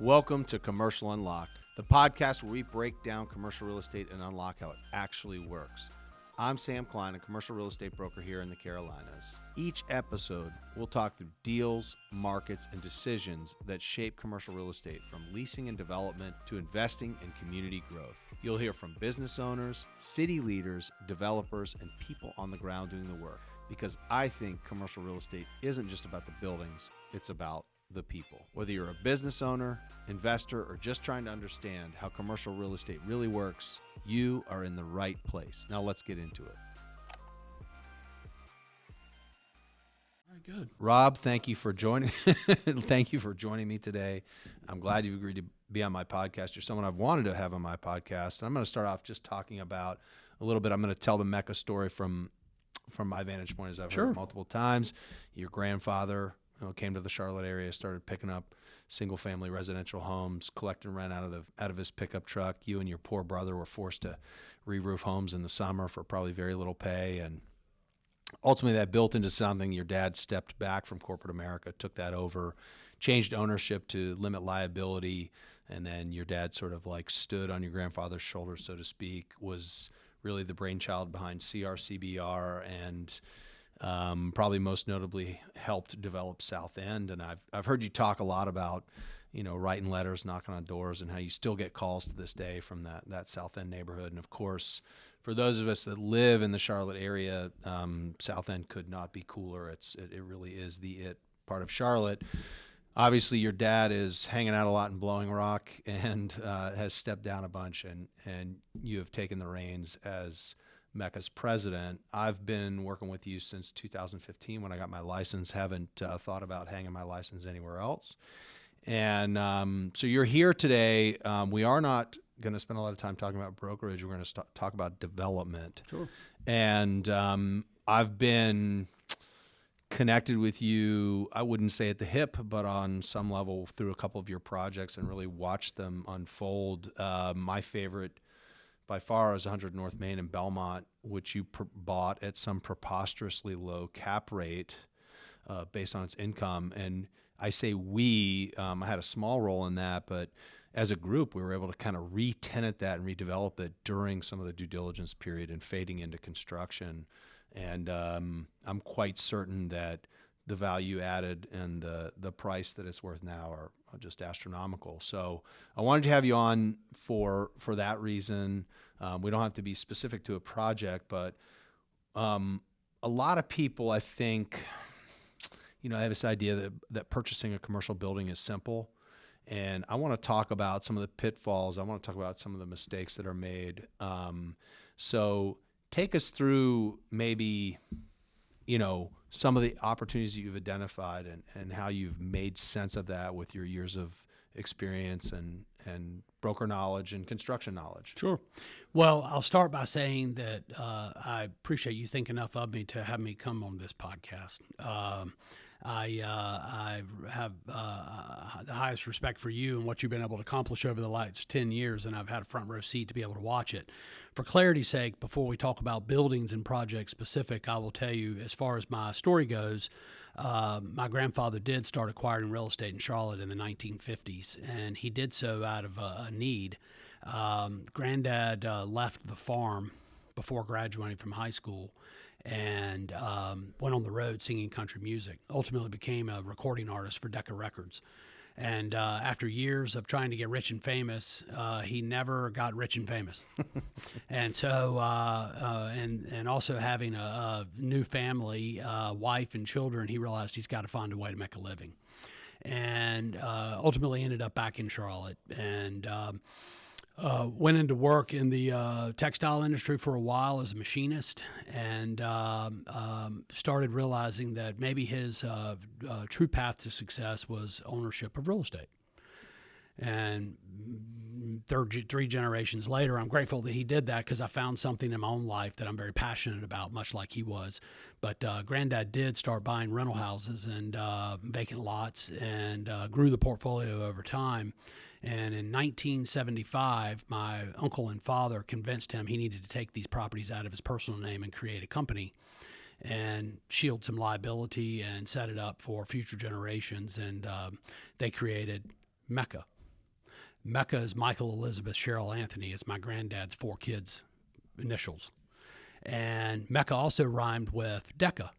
Welcome to Commercial Unlocked, the podcast where we break down commercial real estate and unlock how it actually works. I'm Sam Klein, a commercial real estate broker here in the Carolinas. Each episode, we'll talk through deals, markets, and decisions that shape commercial real estate, from leasing and development to investing and community growth. You'll hear from business owners, city leaders, developers, and people on the ground doing the work. Because I think commercial real estate isn't just about the buildings, it's about the people. Whether you're a business owner, investor, or just trying to understand how commercial real estate really works, you are in the right place. Now let's get into it. All right, good. Rob, thank you for joining. Thank you for joining me today. I'm glad you've agreed to be on my podcast. You're someone I've wanted to have on my podcast. And I'm going to start off just talking about a little bit. I'm going to tell the Mecca story from my vantage point, as I've heard it multiple times. Your grandfather came to the Charlotte area, started picking up single-family residential homes, collecting rent out of his pickup truck. You and your poor brother were forced to re-roof homes in the summer for probably very little pay, and ultimately that built into something. Your dad stepped back from corporate America, took that over, changed ownership to limit liability, and then your dad sort of like stood on your grandfather's shoulders, so to speak, was really the brainchild behind CRCBR, and probably most notably helped develop South End. And I've heard you talk a lot about, writing letters, knocking on doors, and how you still get calls to this day from that South End neighborhood. And of course, for those of us that live in the Charlotte area, South End could not be cooler. It really is the it part of Charlotte. Obviously, your dad is hanging out a lot in Blowing Rock and has stepped down a bunch, and you have taken the reins as Mecca's president. I've been working with you since 2015 when I got my license. Haven't thought about hanging my license anywhere else. And so you're here today. We are not going to spend a lot of time talking about brokerage. We're going to talk about development. Sure. And I've been connected with you, I wouldn't say at the hip, but on some level through a couple of your projects, and really watched them unfold. My favorite by far is 100 North Main in Belmont, which you bought at some preposterously low cap rate based on its income. And I say we, I had a small role in that, but as a group, we were able to kind of re-tenant that and redevelop it during some of the due diligence period and fading into construction. And I'm quite certain that the value added and the price that it's worth now are just astronomical. So I wanted to have you on for that reason. We don't have to be specific to a project, but a lot of people, I think, have this idea that purchasing a commercial building is simple. And I want to talk about some of the pitfalls. I want to talk about some of the mistakes that are made. So take us through maybe, some of the opportunities that you've identified and how you've made sense of that with your years of experience and broker knowledge and construction knowledge. Sure. Well, I'll start by saying that I appreciate you think enough of me to have me come on this podcast. I have the highest respect for you and what you've been able to accomplish over the last 10 years, and I've had a front row seat to be able to watch it. For clarity's sake, before we talk about buildings and projects specific, I will tell you, as far as my story goes, my grandfather did start acquiring real estate in Charlotte in the 1950s, and he did so out of a need. Granddad left the farm before graduating from high school and went on the road singing country music. Ultimately became a recording artist for Decca Records. And after years of trying to get rich and famous, he never got rich and famous. And so, and also having a new family, wife and children, he realized he's got to find a way to make a living. And ultimately ended up back in Charlotte and went into work in the textile industry for a while as a machinist, and started realizing that maybe his true path to success was ownership of real estate. And three generations later, I'm grateful that he did that because I found something in my own life that I'm very passionate about, much like he was. But Granddad did start buying rental houses and vacant lots and grew the portfolio over time. And in 1975, my uncle and father convinced him he needed to take these properties out of his personal name and create a company and shield some liability and set it up for future generations. And they created Mecca. Mecca is Michael Elizabeth Cheryl Anthony. It's my granddad's 4 kids' initials. And Mecca also rhymed with Decca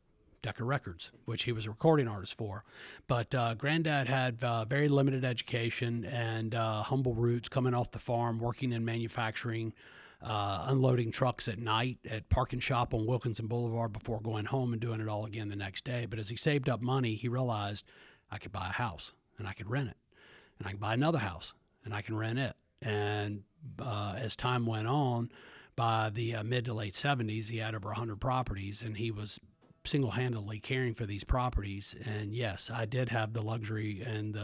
Records, which he was a recording artist for. But Granddad had very limited education and humble roots, coming off the farm, working in manufacturing, unloading trucks at night at Park and Shop on Wilkinson Boulevard before going home and doing it all again the next day. But as he saved up money, he realized I could buy a house and I could rent it. And I can buy another house and I can rent it. And as time went on, by the mid to late 70s, he had over 100 properties, and he was single-handedly caring for these properties. And yes, I did have the luxury, and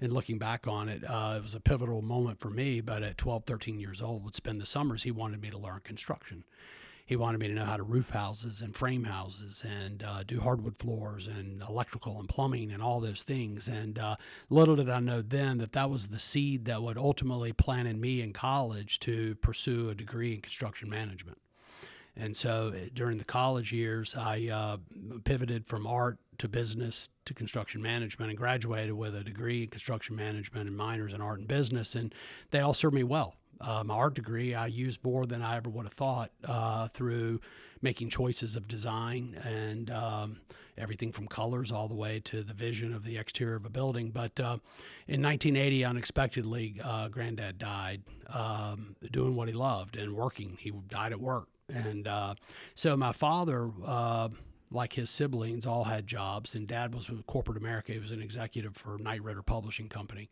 looking back on it, it was a pivotal moment for me. But at 12, 13 years old, would spend the summers, he wanted me to learn construction. He wanted me to know how to roof houses and frame houses and do hardwood floors and electrical and plumbing and all those things. And little did I know then that that was the seed that would ultimately plant in me in college to pursue a degree in construction management. And so during the college years, I pivoted from art to business to construction management and graduated with a degree in construction management and minors in art and business. And they all served me well. My art degree I used more than I ever would have thought through making choices of design and everything from colors all the way to the vision of the exterior of a building. But in 1980, unexpectedly, Granddad died doing what he loved and working. He died at work. And so my father, like his siblings, all had jobs, and Dad was with corporate America. He was an executive for Knight Ridder Publishing Company.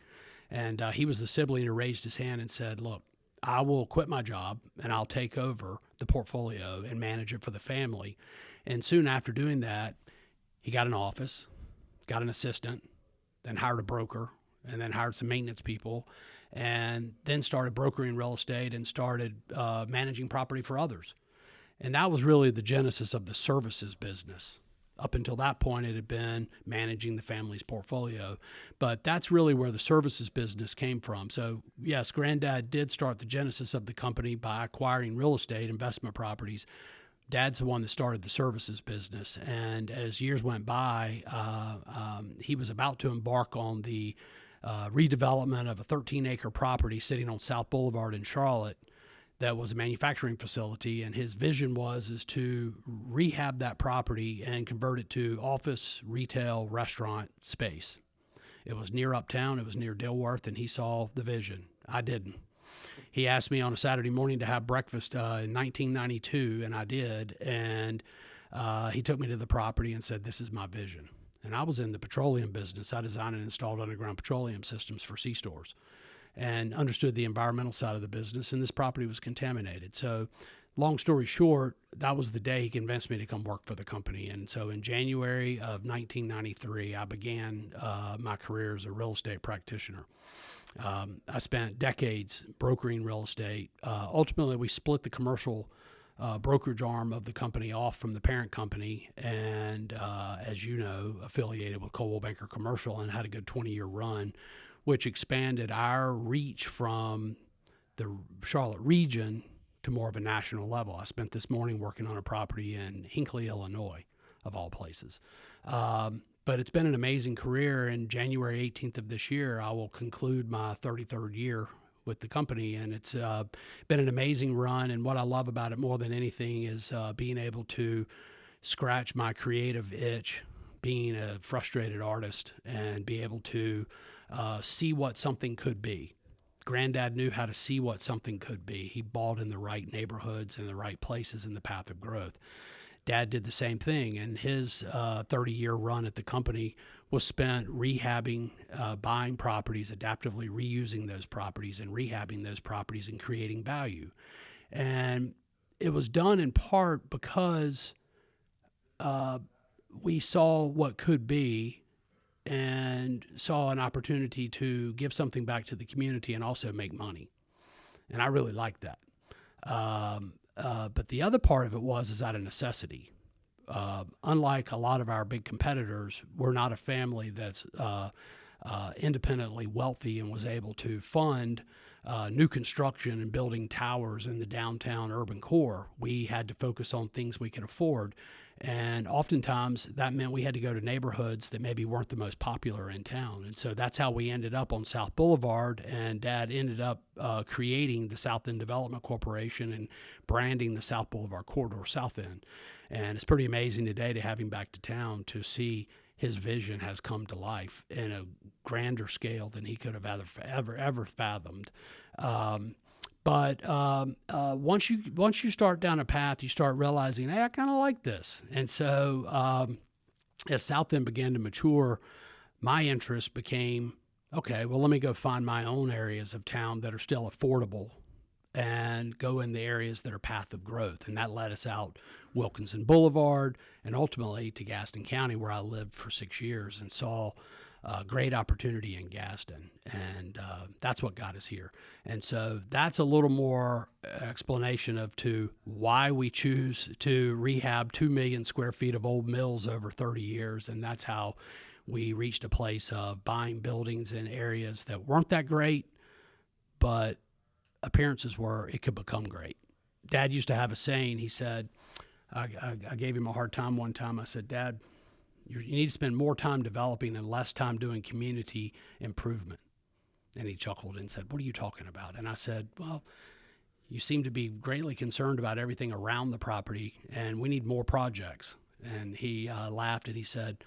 And he was the sibling who raised his hand and said, look, I will quit my job and I'll take over the portfolio and manage it for the family. And soon after doing that, he got an office, got an assistant, then hired a broker, and then hired some maintenance people, and then started brokering real estate and started managing property for others. And that was really the genesis of the services business. Up until that point, it had been managing the family's portfolio. But that's really where the services business came from. So, yes, Granddad did start the genesis of the company by acquiring real estate investment properties. Dad's the one that started the services business. And as years went by, he was about to embark on the redevelopment of a 13-acre property sitting on South Boulevard in Charlotte that was a manufacturing facility, and his vision is to rehab that property and convert it to office, retail, restaurant space. It was near Uptown, it was near Dilworth, and he saw the vision. I didn't. He asked me on a Saturday morning to have breakfast in 1992, and I did, and he took me to the property and said, this is my vision. And I was in the petroleum business. I designed and installed underground petroleum systems for C-stores, and understood the environmental side of the business, and this property was contaminated. So long story short, that was the day he convinced me to come work for the company. And so in January of 1993, I began my career as a real estate practitioner. I spent decades brokering real estate. Ultimately, we split the commercial brokerage arm of the company off from the parent company, and as you know, affiliated with Coldwell Banker Commercial, and had a good 20-year run, which expanded our reach from the Charlotte region to more of a national level. I spent this morning working on a property in Hinckley, Illinois, of all places. But it's been an amazing career. And January 18th of this year, I will conclude my 33rd year with the company. And it's been an amazing run. And what I love about it more than anything is being able to scratch my creative itch, being a frustrated artist, and be able to see what something could be. Granddad knew how to see what something could be. He bought in the right neighborhoods and the right places in the path of growth. Dad did the same thing, and his 30-year run at the company was spent rehabbing, buying properties, adaptively reusing those properties and rehabbing those properties and creating value. And it was done in part because we saw what could be and saw an opportunity to give something back to the community and also make money. And I really liked that. But the other part of it is out of necessity. Unlike a lot of our big competitors, we're not a family that's independently wealthy and was able to fund new construction and building towers in the downtown urban core. We had to focus on things we could afford. And oftentimes that meant we had to go to neighborhoods that maybe weren't the most popular in town. And so that's how we ended up on South Boulevard. And Dad ended up creating the South End Development Corporation and branding the South Boulevard Corridor South End. And it's pretty amazing today to have him back to town to see his vision has come to life in a grander scale than he could have ever fathomed. But once you start down a path, you start realizing, hey, I kind of like this. And so as South End began to mature, my interest became, okay, well, let me go find my own areas of town that are still affordable and go in the areas that are path of growth. And that led us out Wilkinson Boulevard and ultimately to Gaston County, where I lived for 6 years and saw great opportunity in Gaston, and that's what got us here. And so that's a little more explanation of to why we choose to rehab 2 million square feet of old mills over 30 years, and that's how we reached a place of buying buildings in areas that weren't that great, but appearances were it could become great. Dad used to have a saying. He said, I gave him a hard time one time. I said, Dad, you need to spend more time developing and less time doing community improvement. And he chuckled and said, what are you talking about? And I said, well, you seem to be greatly concerned about everything around the property, and we need more projects. And he laughed and he said,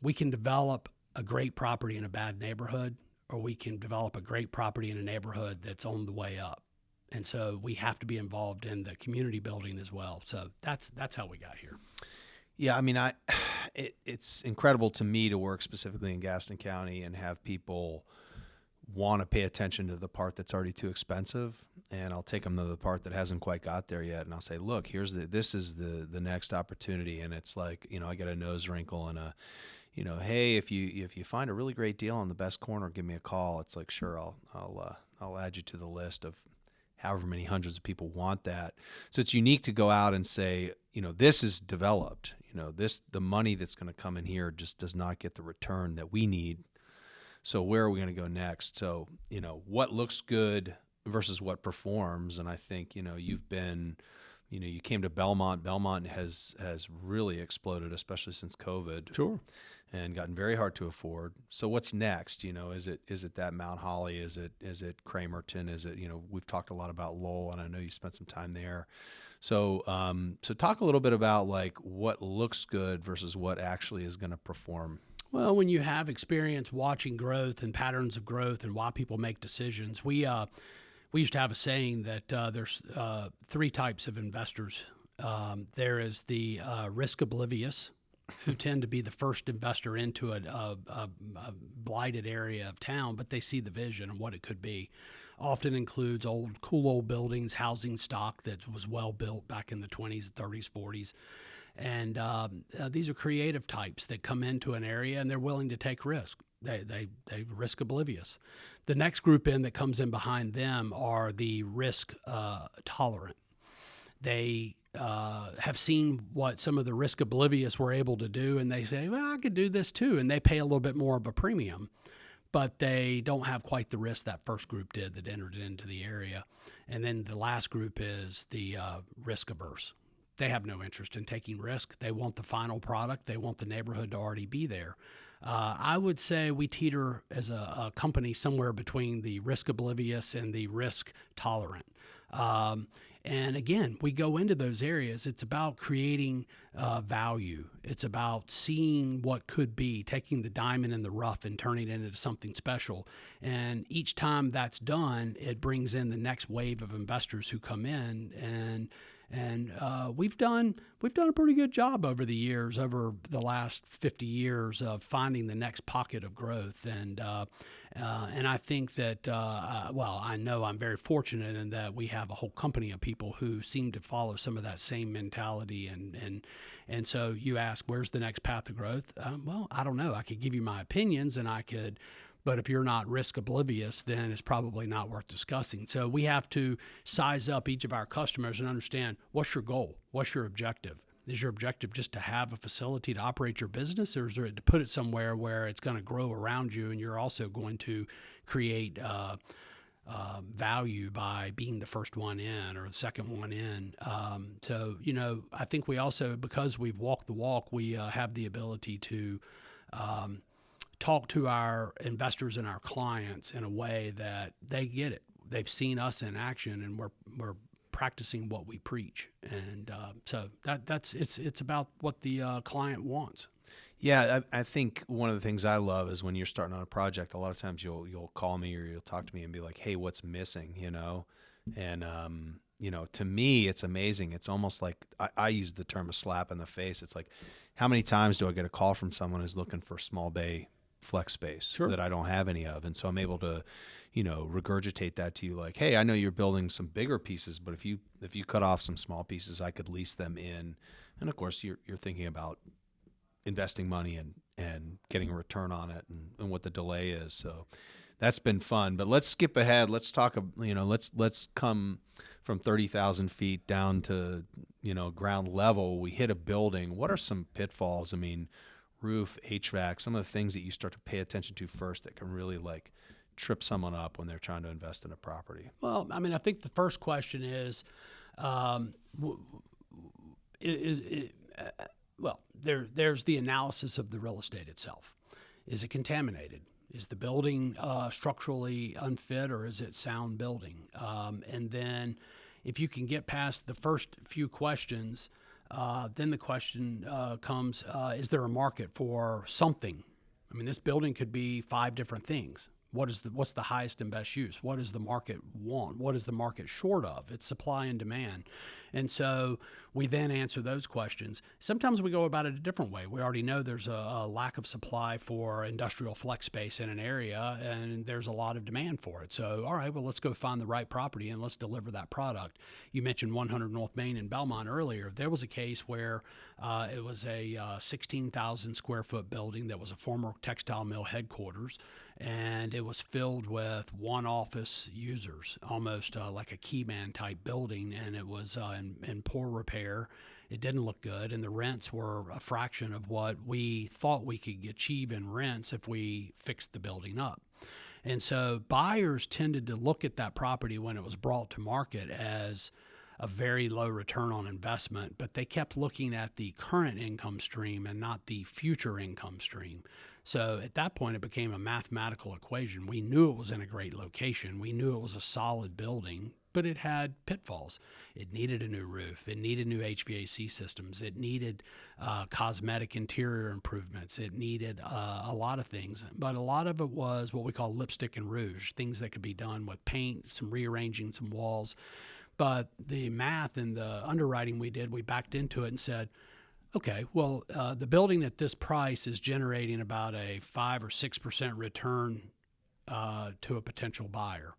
we can develop a great property in a bad neighborhood, or we can develop a great property in a neighborhood that's on the way up. And so we have to be involved in the community building as well. So that's how we got here. Yeah, I mean, it's incredible to me to work specifically in Gaston County and have people want to pay attention to the part that's already too expensive, and I'll take them to the part that hasn't quite got there yet, and I'll say, look, this is the next opportunity, and it's like, I get a nose wrinkle and a, hey, if you find a really great deal on the best corner, give me a call. It's like, sure, I'll add you to the list of however many hundreds of people want that. So it's unique to go out and say, this is developed. The money that's going to come in here just does not get the return that we need. So where are we going to go next? So, what looks good versus what performs. And I think, you've been, you came to Belmont. Belmont has really exploded, especially since COVID. Sure. And gotten very hard to afford. So what's next? Is it that Mount Holly? Is it Cramerton? Is it, we've talked a lot about Lowell, and I know you spent some time there. So talk a little bit about like what looks good versus what actually is going to perform. Well, when you have experience watching growth and patterns of growth and why people make decisions, we used to have a saying that there's 3 types of investors. There is the risk oblivious, who tend to be the first investor into a blighted area of town, but they see the vision and what it could be. Often includes cool old buildings, housing stock that was well built back in the 20s, 30s, 40s. And these are creative types that come into an area and they're willing to take risk. They risk oblivious. The next group in that comes in behind them are the risk tolerant. They have seen what some of the risk oblivious were able to do, and they say, well, I could do this too. And they pay a little bit more of a premium, but they don't have quite the risk that first group did that entered into the area. And then the last group is the risk averse. They have no interest in taking risk. They want the final product. They want the neighborhood to already be there. I would say we teeter as a company somewhere between the risk oblivious and the risk tolerant. And again, we go into those areas. It's about creating value. It's about seeing what could be, taking the diamond in the rough and turning it into something special. And each time that's done, it brings in the next wave of investors who come in. And we've done a pretty good job over the years, over the last 50 years, of finding the next pocket of growth. And I think that, I know I'm very fortunate in that we have a whole company of people who seem to follow some of that same mentality. And so you ask, where's the next path of growth? I don't know. I could give you my opinions, but if you're not risk oblivious, then it's probably not worth discussing. So we have to size up each of our customers and understand, what's your goal? What's your objective? Is your objective just to have a facility to operate your business, or is it to put it somewhere where it's going to grow around you and you're also going to create value by being the first one in or the second one in. So, I think we also, because we've walked the walk, we have the ability to talk to our investors and our clients in a way that they get it. They've seen us in action, and we're practicing what we preach. And so it's about what the client wants. Yeah, I think one of the things I love is when you're starting on a project, a lot of times you'll call me or you'll talk to me and be like, "Hey, what's missing?" And to me, it's amazing. It's almost like I use the term a slap in the face. It's like, how many times do I get a call from someone who's looking for small bay flex space Sure. that I don't have any of, and so I'm able to, regurgitate that to you like, "Hey, I know you're building some bigger pieces, but if you cut off some small pieces, I could lease them in." And of course, you're thinking about investing money and getting a return on it and what the delay is. So that's been fun. But let's skip ahead. Let's talk, let's come from 30,000 feet down to, ground level. We hit a building. What are some pitfalls? I mean, roof, HVAC, some of the things that you start to pay attention to first that can really like trip someone up when they're trying to invest in a property. Well, I mean, I think the first question is, there's the analysis of the real estate itself. Is it contaminated? Is the building structurally unfit, or is it sound building? And then if you can get past the first few questions, then the question comes, is there a market for something? I mean, this building could be 5 different things. What's the highest and best use? What does the market want? What is the market short of? It's supply and demand. And so we then answer those questions. Sometimes we go about it a different way. We already know there's a lack of supply for industrial flex space in an area, and there's a lot of demand for it. So, all right, well, let's go find the right property and let's deliver that product. You mentioned 100 North Main in Belmont earlier. There was a case where it was a 16,000 square foot building that was a former textile mill headquarters, and it was filled with one office users, almost like a key man type building, and it was in poor repair. It didn't look good, and the rents were a fraction of what we thought we could achieve in rents if we fixed the building up. And so buyers tended to look at that property when it was brought to market as a very low return on investment, but they kept looking at the current income stream and not the future income stream. So at that point, it became a mathematical equation. We knew it was in a great location. We knew it was a solid building, but it had pitfalls. It needed a new roof. It needed new HVAC systems. It needed cosmetic interior improvements. It needed a lot of things, but a lot of it was what we call lipstick and rouge, things that could be done with paint, some rearranging some walls. But the math and the underwriting we did, we backed into it and said, okay, well, the building at this price is generating about a 5 or 6% return to a potential buyer.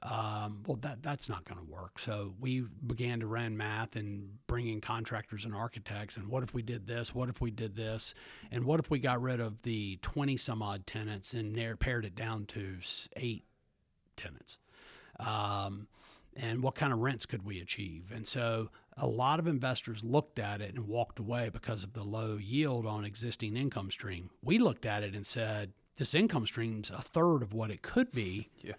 Well, that's not going to work. So we began to run math and bring in contractors and architects. And what if we did this? What if we did this? And what if we got rid of the 20 some odd tenants and pared it down to 8 tenants? And what kind of rents could we achieve? And so a lot of investors looked at it and walked away because of the low yield on existing income stream. We looked at it and said, this income stream's a third of what it could be. Yeah.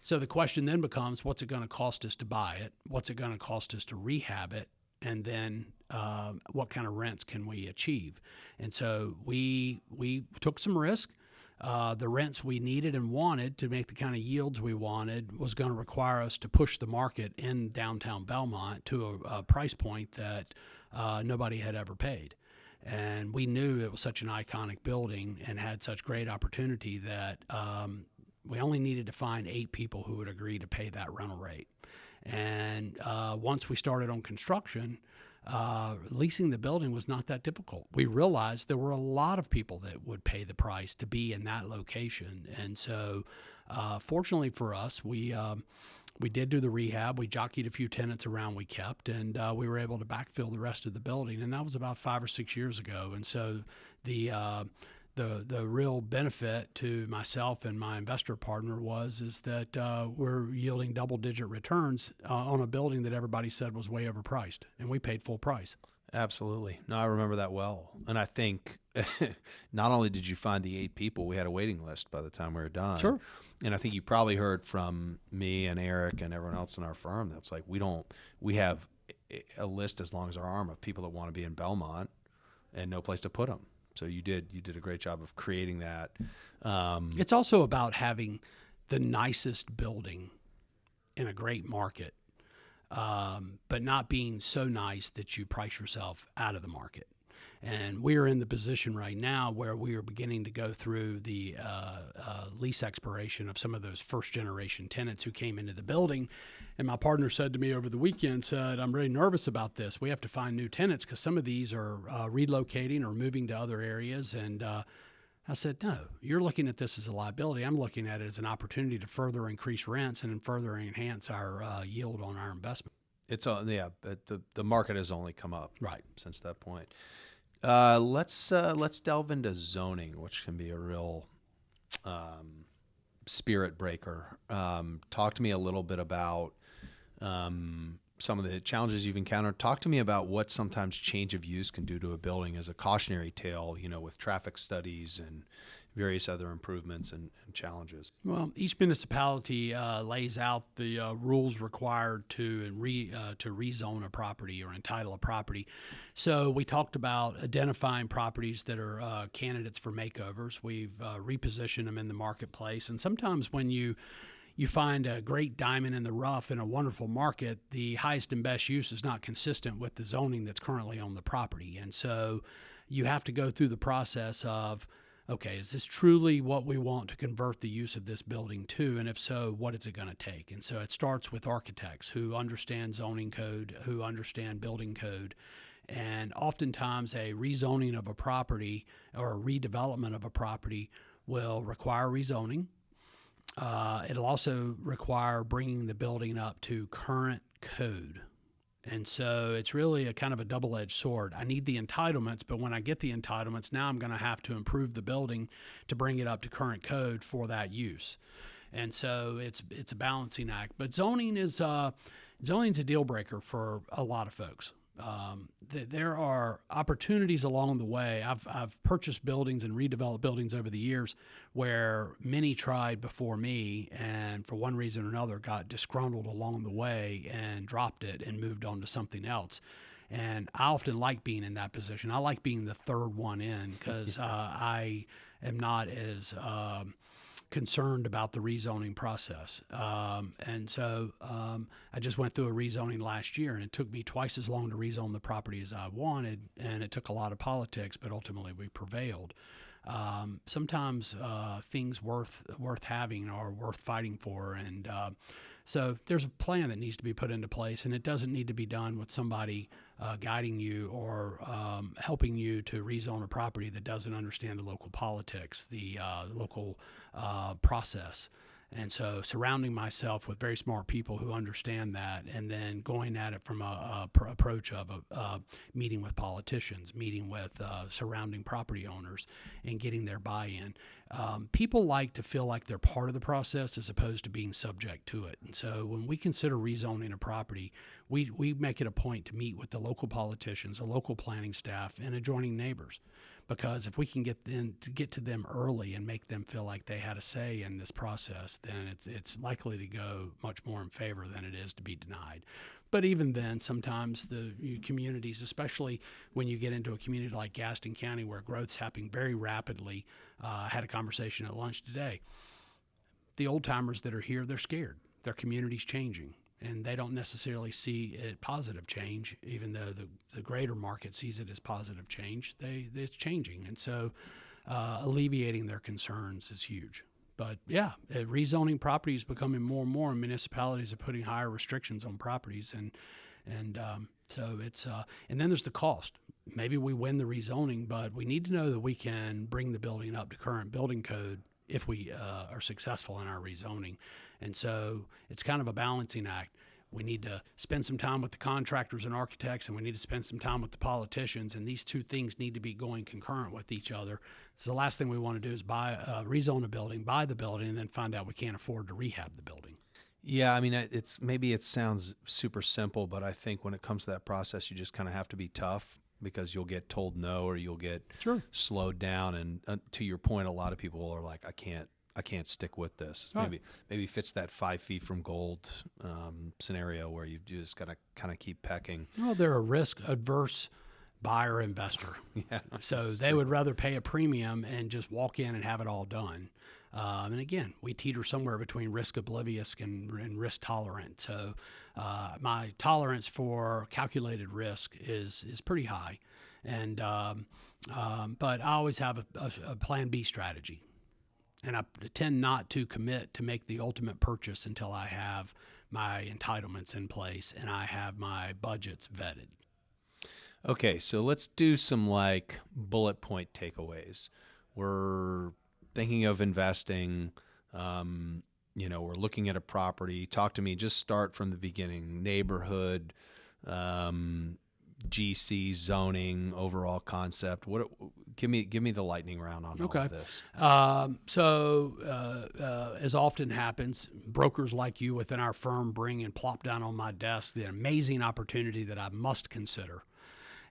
So the question then becomes, what's it going to cost us to buy it? What's it going to cost us to rehab it? And then what kind of rents can we achieve? And so we took some risk. The rents we needed and wanted to make the kind of yields we wanted was going to require us to push the market in downtown Belmont to a price point that nobody had ever paid. And we knew it was such an iconic building and had such great opportunity that we only needed to find 8 people who would agree to pay that rental rate. And once we started on construction, leasing the building was not that difficult. We realized there were a lot of people that would pay the price to be in that location. And so fortunately for us, we did do the rehab. We jockeyed a few tenants around we kept, and we were able to backfill the rest of the building. And that was about 5 or 6 years ago. And so the real benefit to myself and my investor partner is that we're yielding double-digit returns on a building that everybody said was way overpriced, and we paid full price. Absolutely. No, I remember that well. And I think not only did you find the 8 people, we had a waiting list by the time we were done. Sure. And I think you probably heard from me and Eric and everyone else in our firm that's like, we have a list as long as our arm of people that want to be in Belmont and no place to put them. So you did a great job of creating that. It's also about having the nicest building in a great market, but not being so nice that you price yourself out of the market. And we're in the position right now where we are beginning to go through the lease expiration of some of those first generation tenants who came into the building. And my partner said to me over the weekend, I'm really nervous about this. We have to find new tenants because some of these are relocating or moving to other areas. And I said, no, you're looking at this as a liability. I'm looking at it as an opportunity to further increase rents and further enhance our yield on our investment. The market has only come up Right since that point. Let's delve into zoning, which can be a real spirit breaker. Talk to me a little bit about some of the challenges you've encountered. Talk to me about what sometimes change of use can do to a building as a cautionary tale, with traffic studies and various other improvements and challenges. Well, each municipality lays out the rules required to rezone a property or entitle a property. So we talked about identifying properties that are candidates for makeovers. We've repositioned them in the marketplace. And sometimes when you find a great diamond in the rough in a wonderful market, the highest and best use is not consistent with the zoning that's currently on the property. And so you have to go through the process of, okay, is this truly what we want to convert the use of this building to? And if so, what is it going to take? And so it starts with architects who understand zoning code, who understand building code. And oftentimes a rezoning of a property or a redevelopment of a property will require rezoning. It'll also require bringing the building up to current code. And so it's really a kind of a double-edged sword. I need the entitlements, but when I get the entitlements, now I'm going to have to improve the building to bring it up to current code for that use. And so it's a balancing act. But zoning's a deal breaker for a lot of folks. There are opportunities along the way. I've purchased buildings and redeveloped buildings over the years where many tried before me and for one reason or another got disgruntled along the way and dropped it and moved on to something else. And I often like being in that position. I like being the third one in because I am not as concerned about the rezoning process. And so I just went through a rezoning last year, and it took me twice as long to rezone the property as I wanted, and it took a lot of politics, but ultimately we prevailed. Sometimes things worth having are worth fighting for, and so there's a plan that needs to be put into place, and it doesn't need to be done with somebody guiding you or helping you to rezone a property that doesn't understand the local politics, the local process. And so surrounding myself with very smart people who understand that, and then going at it from a approach of meeting with politicians, meeting with surrounding property owners, and getting their buy-in. People like to feel like they're part of the process as opposed to being subject to it. And so when we consider rezoning a property, we make it a point to meet with the local politicians, the local planning staff, and adjoining neighbors. Because if we can get to them early and make them feel like they had a say in this process, then it's likely to go much more in favor than it is to be denied. But even then, sometimes the communities, especially when you get into a community like Gaston County where growth's happening very rapidly, I had a conversation at lunch today. The old timers that are here, they're scared. Their community's changing. And they don't necessarily see it positive change, even though the greater market sees it as positive change. It's changing. And so alleviating their concerns is huge. But yeah, rezoning properties is becoming more and more, and municipalities are putting higher restrictions on properties. And so it's, and then there's the cost. Maybe we win the rezoning, but we need to know that we can bring the building up to current building code if we are successful in our rezoning. And so it's kind of a balancing act. We need to spend some time with the contractors and architects, and we need to spend some time with the politicians, and these two things need to be going concurrent with each other. So the last thing we want to do is rezone a building, buy the building, and then find out we can't afford to rehab the building. Yeah, I mean, maybe it sounds super simple, but I think when it comes to that process, you just kind of have to be tough because you'll get told no or you'll get Sure. slowed down. And to your point, a lot of people are like, I can't stick with this. It's Right. maybe fits that 5 feet from gold scenario where you just gotta kind of keep pecking. Well, they're a risk adverse buyer investor. Yeah, So that's they true. would rather pay a premium and just walk in and have it all done. And again, we teeter somewhere between risk oblivious and risk tolerant. So my tolerance for calculated risk is pretty high, and but I always have a plan B strategy, and I tend not to commit to make the ultimate purchase until I have my entitlements in place and I have my budgets vetted. Okay, so let's do some like bullet point takeaways. We're thinking of investing. We're looking at a property. Talk to me. Just start from the beginning. Neighborhood, GC, zoning, overall concept. Give me the lightning round on all of this. As often happens, brokers like you within our firm bring and plop down on my desk the amazing opportunity that I must consider.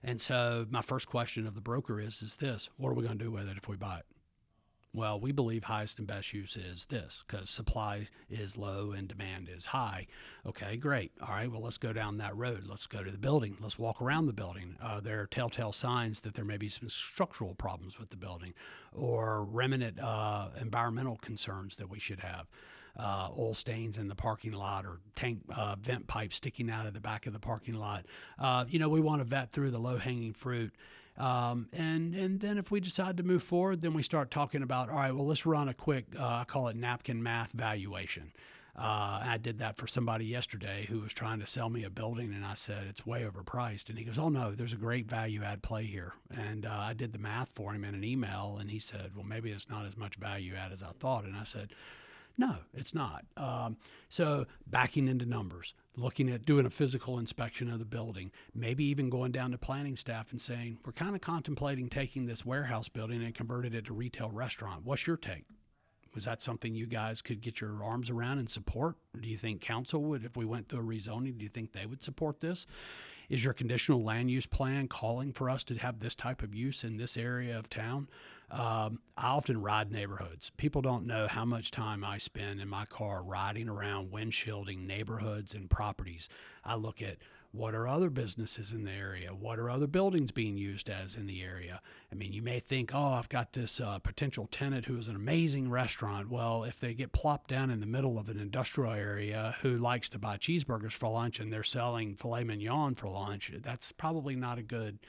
And so my first question of the broker is this: what are we going to do with it if we buy it? Well, we believe highest and best use is this because supply is low and demand is high. Okay, great. All right, well, let's go down that road. Let's go to the building. Let's walk around the building. There are telltale signs that there may be some structural problems with the building or remnant environmental concerns that we should have. Oil stains in the parking lot or tank vent pipes sticking out of the back of the parking lot. We want to vet through the low-hanging fruit. And then if we decide to move forward, then we start talking about, all right, well, let's run a quick, I call it napkin math valuation. I did that for somebody yesterday who was trying to sell me a building, and I said, it's way overpriced. And he goes, oh, no, there's a great value add play here. And I did the math for him in an email, and he said, well, maybe it's not as much value add as I thought. And I said, no, it's not. So backing into numbers, looking at doing a physical inspection of the building, maybe even going down to planning staff and saying, we're kind of contemplating taking this warehouse building and converting it to retail restaurant. What's your take? Was that something you guys could get your arms around and support? Do you think council would, if we went through a rezoning, do you think they would support this? Is your conditional land use plan calling for us to have this type of use in this area of town? I often ride neighborhoods. People don't know how much time I spend in my car riding around windshielding neighborhoods and properties. I look at what are other businesses in the area? What are other buildings being used as in the area? I mean, you may think, oh, I've got this potential tenant who is an amazing restaurant. Well, if they get plopped down in the middle of an industrial area who likes to buy cheeseburgers for lunch and they're selling filet mignon for lunch, that's probably not a good.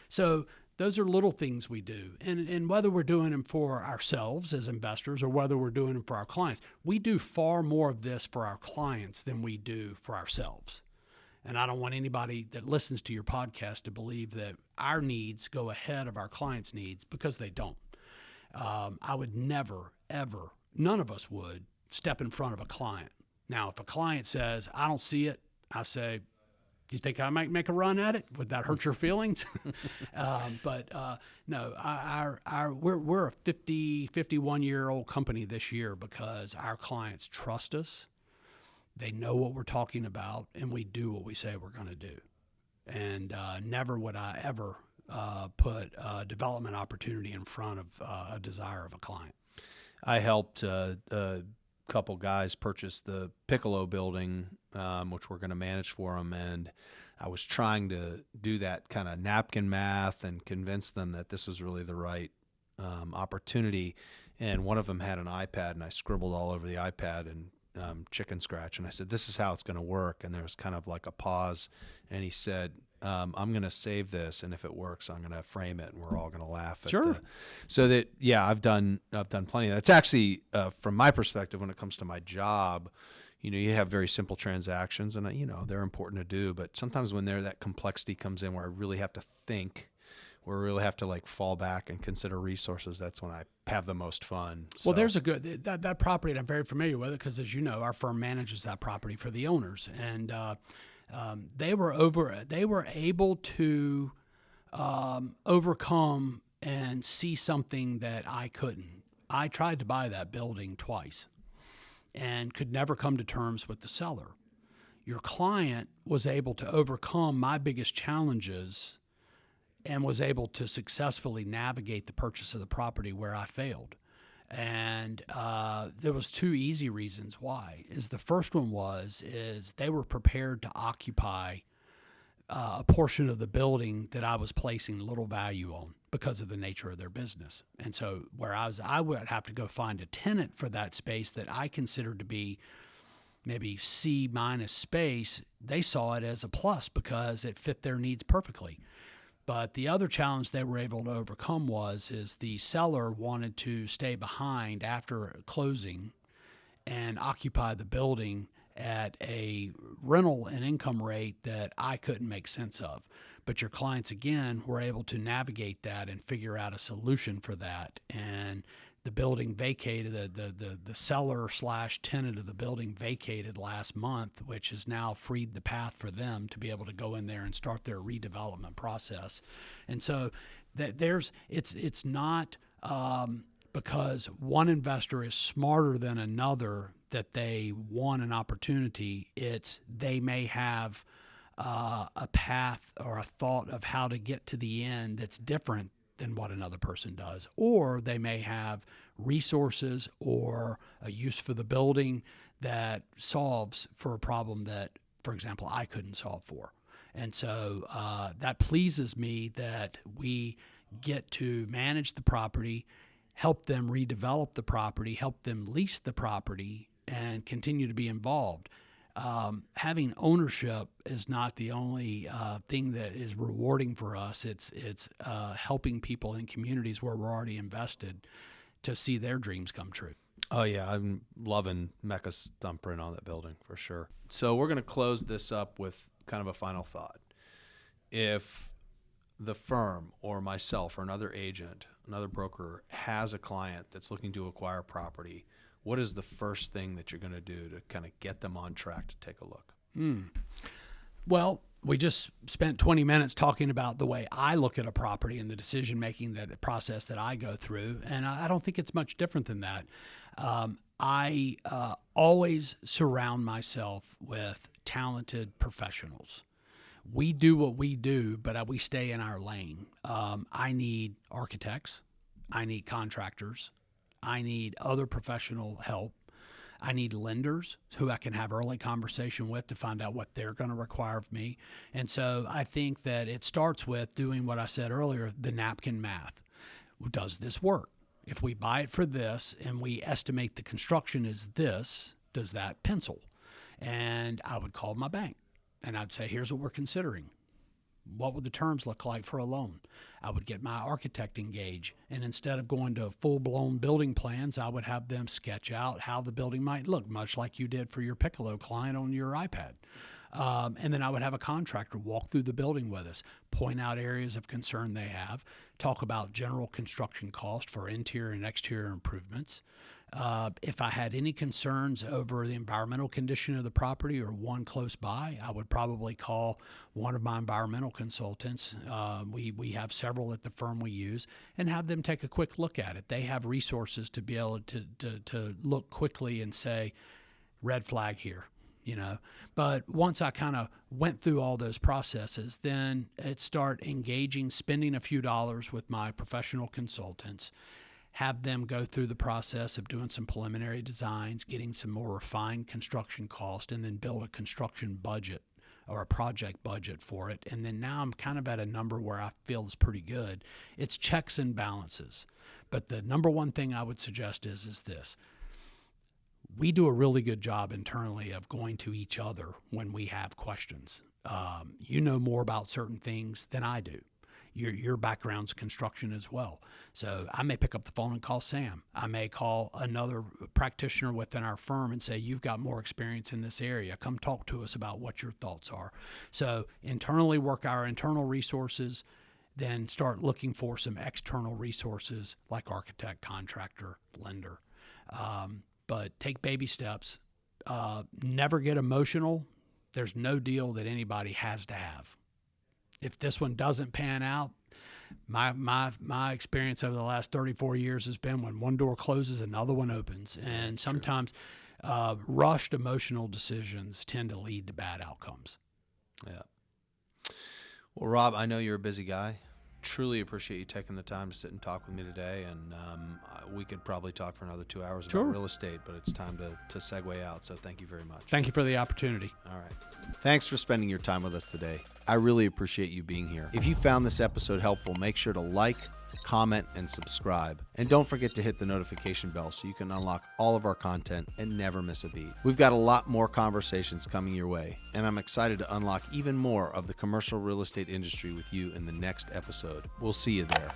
So those are little things we do. And whether we're doing them for ourselves as investors or whether we're doing them for our clients, we do far more of this for our clients than we do for ourselves. And I don't want anybody that listens to your podcast to believe that our needs go ahead of our clients' needs, because they don't. I would never, ever, none of us would step in front of a client. Now, if a client says, I don't see it, I say, you think I might make a run at it? Would that hurt your feelings? No, we're a 51-year-old company this year because our clients trust us. They know what we're talking about, and we do what we say we're going to do. And never would I ever put a development opportunity in front of a desire of a client. I helped a couple guys purchase the Piccolo building, which we're going to manage for them, and I was trying to do that kind of napkin math and convince them that this was really the right opportunity. And one of them had an iPad, and I scribbled all over the iPad and chicken scratch, and I said, this is how it's going to work. And there was kind of like a pause, and he said, I'm going to save this, and if it works, I'm going to frame it, and we're all going to laugh at Sure. So that, yeah, I've done plenty of that. It's actually, from my perspective, when it comes to my job, you have very simple transactions, and they're important to do, but sometimes when that complexity comes in where I really have to think, where I really have to fall back and consider resources, that's when I have the most fun. Well, there's a good, that property, and I'm very familiar with it because, as you know, our firm manages that property for the owners. And they were able to overcome and see something that I couldn't. I tried to buy that building twice. and could never come to terms with the seller. Your client was able to overcome my biggest challenges and was able to successfully navigate the purchase of the property where I failed. And there was two easy reasons why. The first one is they were prepared to occupy a portion of the building that I was placing little value on because of the nature of their business. And so I would have to go find a tenant for that space that I considered to be maybe C- space. They saw it as a plus because it fit their needs perfectly. But the other challenge they were able to overcome is the seller wanted to stay behind after closing and occupy the building at a rental and income rate that I couldn't make sense of. But your clients, again, were able to navigate that and figure out a solution for that. And the building vacated, the seller / tenant of the building vacated last month, which has now freed the path for them to be able to go in there and start their redevelopment process. And so it's not because one investor is smarter than another that they want an opportunity. It's they may have a path or a thought of how to get to the end that's different than what another person does, or they may have resources or a use for the building that solves for a problem that, for example, I couldn't solve for. And so that pleases me that we get to manage the property, help them redevelop the property, help them lease the property, and continue to be involved. Having ownership is not the only thing that is rewarding for us. It's helping people in communities where we're already invested to see their dreams come true. Oh yeah, I'm loving Mecca's thumbprint on that building for sure. So we're going to close this up with kind of a final thought. If the firm or myself or another agent, another broker has a client that's looking to acquire property, what is the first thing that you're going to do to kind of get them on track to take a look? Well, we just spent 20 minutes talking about the way I look at a property and the decision-making process that I go through, and I don't think it's much different than that. I always surround myself with talented professionals. We do what we do, but we stay in our lane. I need architects. I need contractors. I need other professional help. I need lenders who I can have early conversation with to find out what they're going to require of me. And so I think that it starts with doing what I said earlier, the napkin math. Does this work? If we buy it for this and we estimate the construction is this, does that pencil? And I would call my bank and I'd say, here's what we're considering. What would the terms look like for a loan? I would get my architect engaged, and instead of going to full-blown building plans, I would have them sketch out how the building might look, much like you did for your Piccolo client on your iPad. And then I would have a contractor walk through the building with us, point out areas of concern they have, talk about general construction cost for interior and exterior improvements. If I had any concerns over the environmental condition of the property or one close by, I would probably call one of my environmental consultants. We have several at the firm we use, and have them take a quick look at it. They have resources to be able to look quickly and say, red flag here. But once I kind of went through all those processes, then it start engaging, spending a few dollars with my professional consultants, have them go through the process of doing some preliminary designs, getting some more refined construction cost, and then build a construction budget or a project budget for it. And then now I'm kind of at a number where I feel is pretty good. It's checks and balances. But the number one thing I would suggest is this. We do a really good job internally of going to each other when we have questions. You know more about certain things than I do. Your background's construction as well. So I may pick up the phone and call Sam. I may call another practitioner within our firm and say, you've got more experience in this area. Come talk to us about what your thoughts are. So internally work our internal resources, then start looking for some external resources like architect, contractor, lender. But take baby steps. Never get emotional. There's no deal that anybody has to have. If this one doesn't pan out, my experience over the last 34 years has been when one door closes, another one opens. And sometimes Rushed emotional decisions tend to lead to bad outcomes. Yeah. Well, Rob, I know you're a busy guy. Truly appreciate you taking the time to sit and talk with me today. And we could probably talk for another 2 hours Sure. about real estate, but it's time to segue out. So thank you very much. Thank you for the opportunity. All right. Thanks for spending your time with us today. I really appreciate you being here. If you found this episode helpful, make sure to like, comment, and subscribe. And don't forget to hit the notification bell so you can unlock all of our content and never miss a beat. We've got a lot more conversations coming your way, and I'm excited to unlock even more of the commercial real estate industry with you in the next episode. We'll see you there.